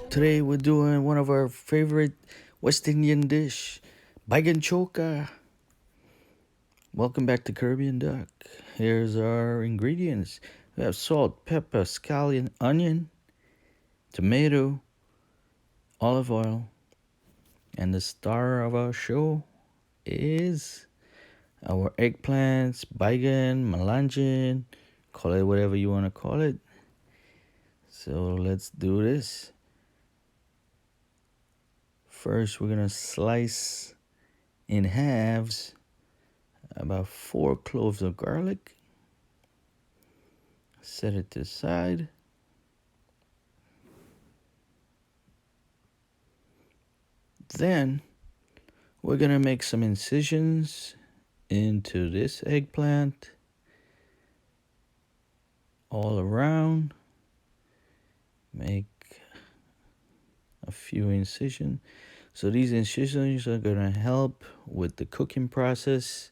Today we're doing one of our favorite West Indian dish, Baigan Choka. Welcome back to Caribbean Duck. Here's our ingredients. We have salt, pepper, scallion, onion, tomato, olive oil, and the star of our show is our eggplants, baigan, melanjan, call it whatever you want to call it. So let's do this. First, we're gonna slice in halves about 4 cloves of garlic. Set it to the side. Then we're gonna make some incisions into this eggplant all around. Make a few incisions. So these incisions are gonna help with the cooking process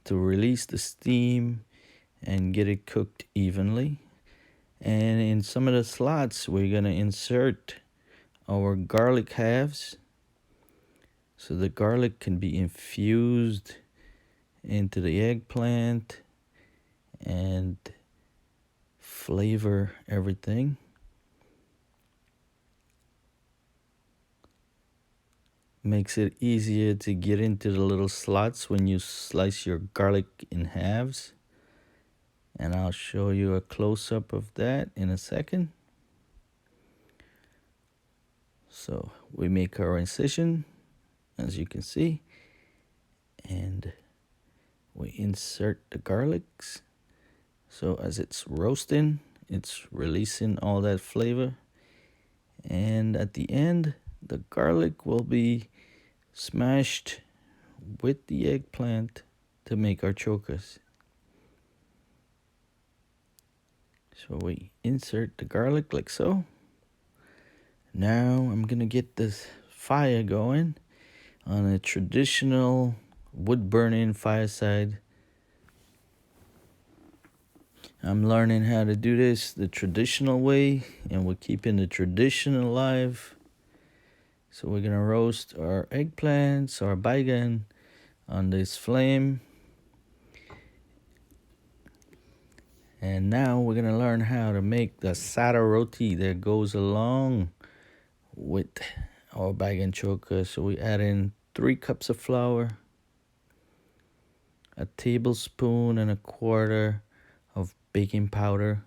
to release the steam and get it cooked evenly. And in some of the slots, we're gonna insert our garlic halves so the garlic can be infused into the eggplant and flavor everything. Makes it easier to get into the little slots when you slice your garlic in halves. And I'll show you a close-up of that in a second. So we make our incision, as you can see, and we insert the garlics. So as it's roasting, it's releasing all that flavor. And at the end, the garlic will be smashed with the eggplant to make our chokas. So we insert the garlic like so. Now I'm gonna get this fire going on a traditional wood burning fireside. I'm learning how to do this the traditional way, and we're keeping the tradition alive. So we're gonna roast our eggplants, our baigan on this flame. And now we're gonna learn how to make the Sada roti that goes along with our Baigan Choka. So we add in 3 cups of flour, a tablespoon and a quarter of baking powder,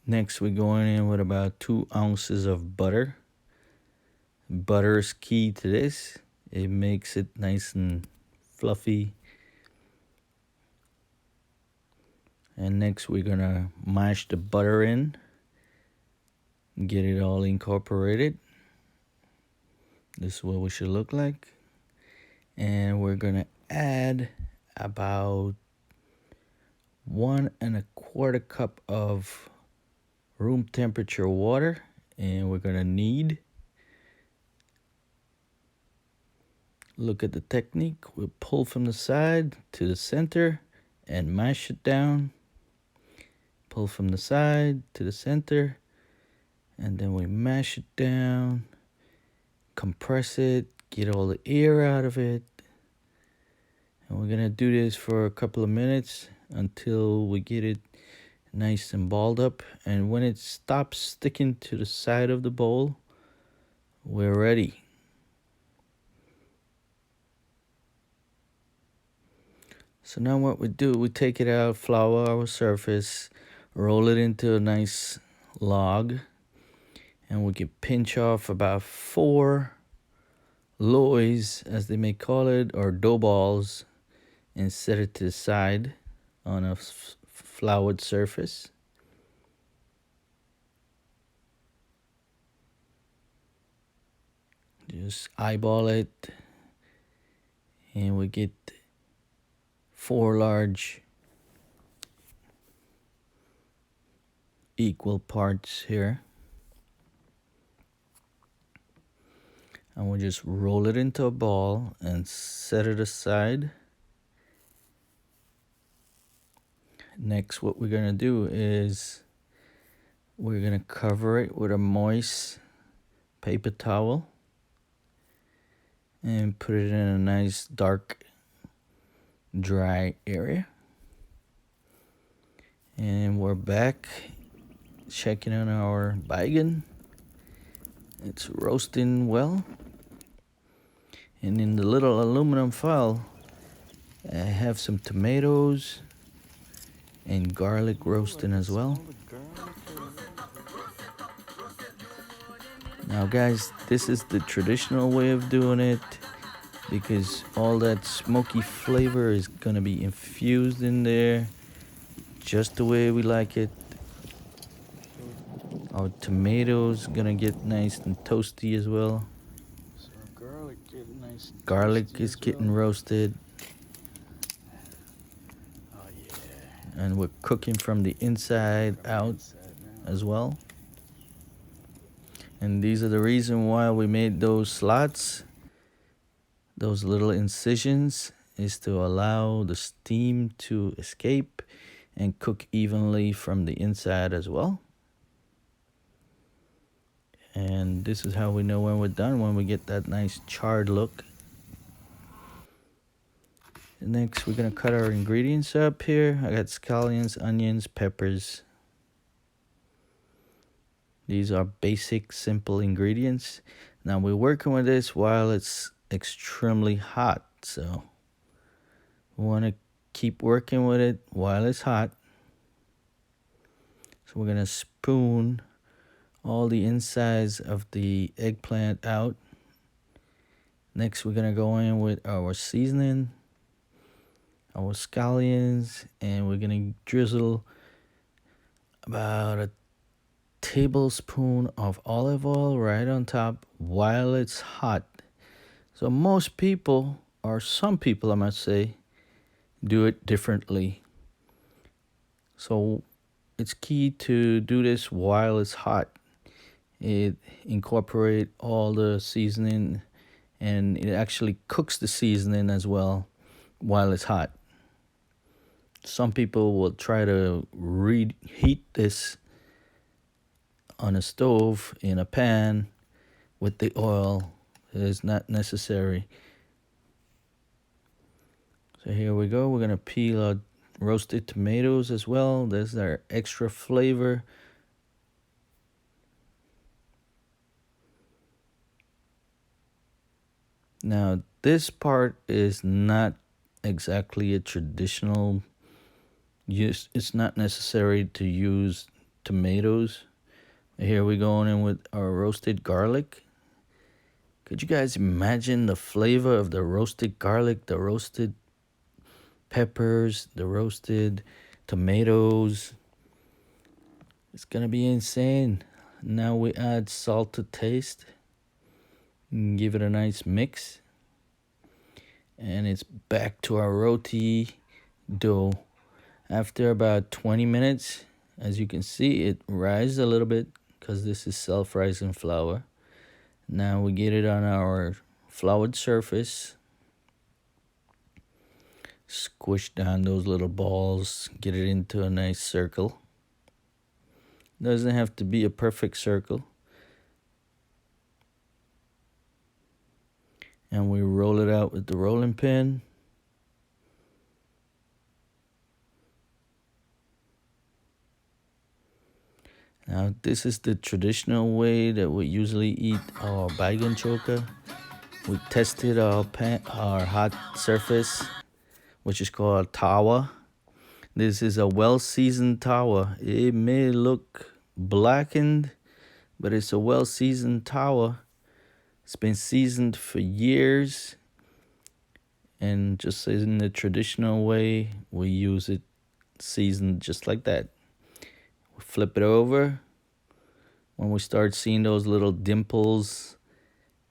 next we're going in with about 2 ounces of butter. Butter is key to this. It makes it nice and fluffy. And next we're gonna mash the butter in, get it all incorporated. This is what we should look like. And we're gonna add about 1 1/4 cup of room temperature water, and we're gonna knead. Look at the technique. We'll pull from the side to the center and mash it down. Pull from the side to the center, and then we mash it down, compress it, get all the air out of it. And we're gonna do this for a couple of minutes until we get it nice and balled up. And when it stops sticking to the side of the bowl, we're ready. So now what we do, we take it out, flour our surface, roll it into a nice log, and we can pinch off about 4 lois, as they may call it, or dough balls, and set it to the side on a floured surface. Just eyeball it, and we get 4 large equal parts here. And we'll just roll it into a ball and set it aside. Next, what we're gonna do is we're gonna cover it with a moist paper towel and put it in a nice dark dry area. And we're back checking on our baigan. It's roasting well. And in the little aluminum foil, I have some tomatoes and garlic roasting as well. Now guys, this is the traditional way of doing it because all that smoky flavor is gonna be infused in there just the way we like it. Our tomatoes gonna get nice and toasty as well. So garlic getting nice. Garlic is getting roasted. Oh yeah. And we're cooking from the inside out as well. And these are the reason why we made those slots. Those little incisions is to allow the steam to escape and cook evenly from the inside as well. And this is how we know when we're done, when we get that nice charred look. Next, we're gonna cut our ingredients up here. I got scallions, onions, peppers. These are basic, simple ingredients. Now we're working with this while it's extremely hot, so we want to keep working with it while it's hot. So we're gonna spoon all the insides of the eggplant out. Next, we're gonna go in with our seasoning, our scallions, and we're gonna drizzle about a tablespoon of olive oil right on top while it's hot. So most people, or some people I must say, do it differently. So it's key to do this while it's hot. It incorporate all the seasoning and it actually cooks the seasoning as well while it's hot. Some people will try to reheat this on a stove in a pan with the oil. It is not necessary. So here we go. We're gonna peel our roasted tomatoes as well. There's our extra flavor. Now this part is not exactly a traditional use. It's not necessary to use tomatoes. Here we're going in with our roasted garlic. Could you guys imagine the flavor of the roasted garlic, the roasted peppers, the roasted tomatoes? It's gonna be insane. Now we add salt to taste and give it a nice mix. And it's back to our roti dough. After about 20 minutes, as you can see, it rises a little bit because this is self-rising flour. Now we get it on our floured surface. Squish down those little balls, get it into a nice circle. Doesn't have to be a perfect circle. And we roll it out with the rolling pin. Now this is the traditional way that we usually eat our Baigan Choka. We tested our hot surface, which is called tawa. This is a well-seasoned tawa. It may look blackened, but it's a well-seasoned tawa. It's been seasoned for years. And just as in the traditional way, we use it seasoned just like that. We flip it over. When we start seeing those little dimples,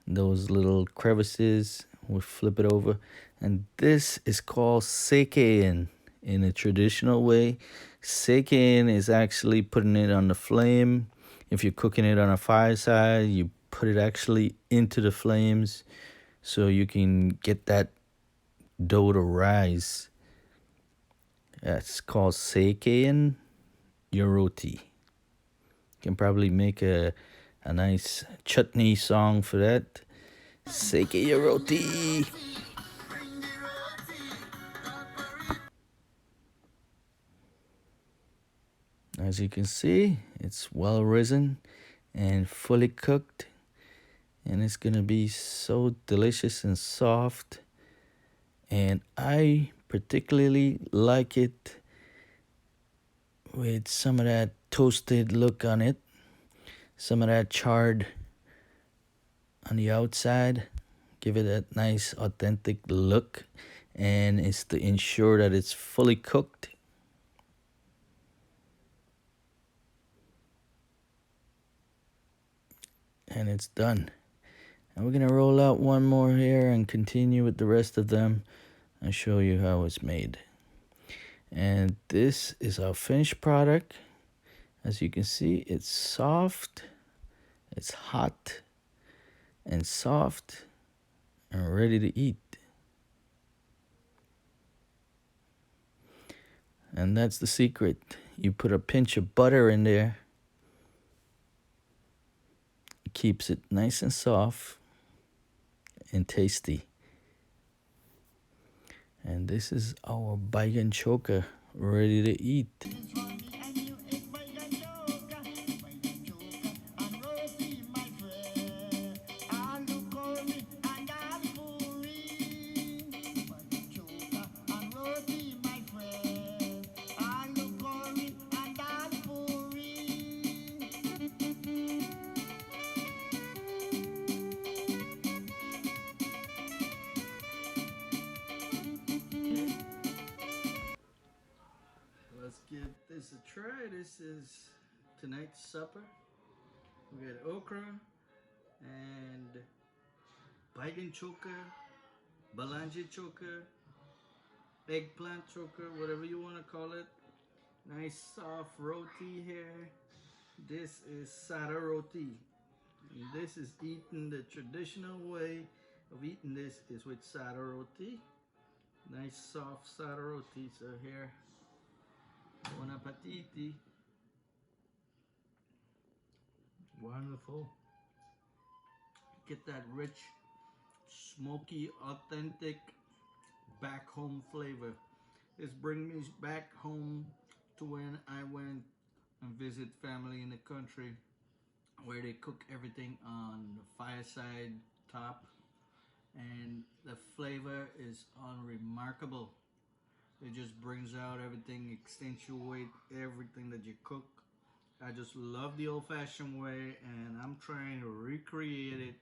those little crevices, we flip it over. And this is called sekein in a traditional way. Sekein is actually putting it on the flame. If you're cooking it on a fireside, you put it actually into the flames so you can get that dough to rise. It's called Seiken Roti. Can probably make a nice chutney song for that. Seiken Roti. As you can see, it's well risen and fully cooked, and it's gonna be so delicious and soft. And I particularly like it with some of that toasted look on it, some of that charred on the outside. Give it that nice authentic look, and it's to ensure that it's fully cooked. And it's done. And we're gonna roll out one more here and continue with the rest of them and show you how it's made. And this is our finished product. As you can see, it's soft, it's hot and soft and ready to eat. And that's the secret. You put a pinch of butter in there. It keeps it nice and soft and tasty. And this is our Baigan Choka, ready to eat. Let's give this a try. This is tonight's supper. We got okra and Baigan Choka, Balanje Choka, eggplant choker, whatever you want to call it. Nice soft roti here. This is Sada roti. And this is eaten the traditional way of eating this is with Sada roti. Nice soft Sada roti. So here, buon appetiti. Wonderful. Get that rich, smoky, authentic, back home flavor. This brings me back home to when I went and visit family in the country where they cook everything on the fireside top, and the flavor is unremarkable. It just brings out everything, accentuate everything that you cook. I just love the old-fashioned way, and I'm trying to recreate it,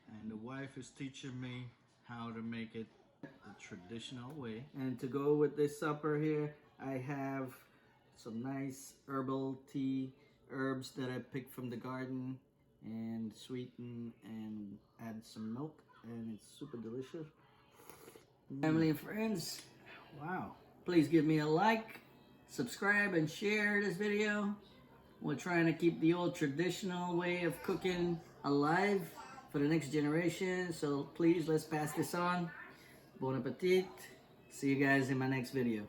and the wife is teaching me how to make it the traditional way. And to go with this supper here, I have some nice herbal tea, herbs that I picked from the garden and sweeten and add some milk, and it's super delicious. Family and friends, wow. Please give me a like, subscribe, and share this video. We're trying to keep the old traditional way of cooking alive for the next generation, so please let's pass this on. Bon appetit. See you guys in my next video.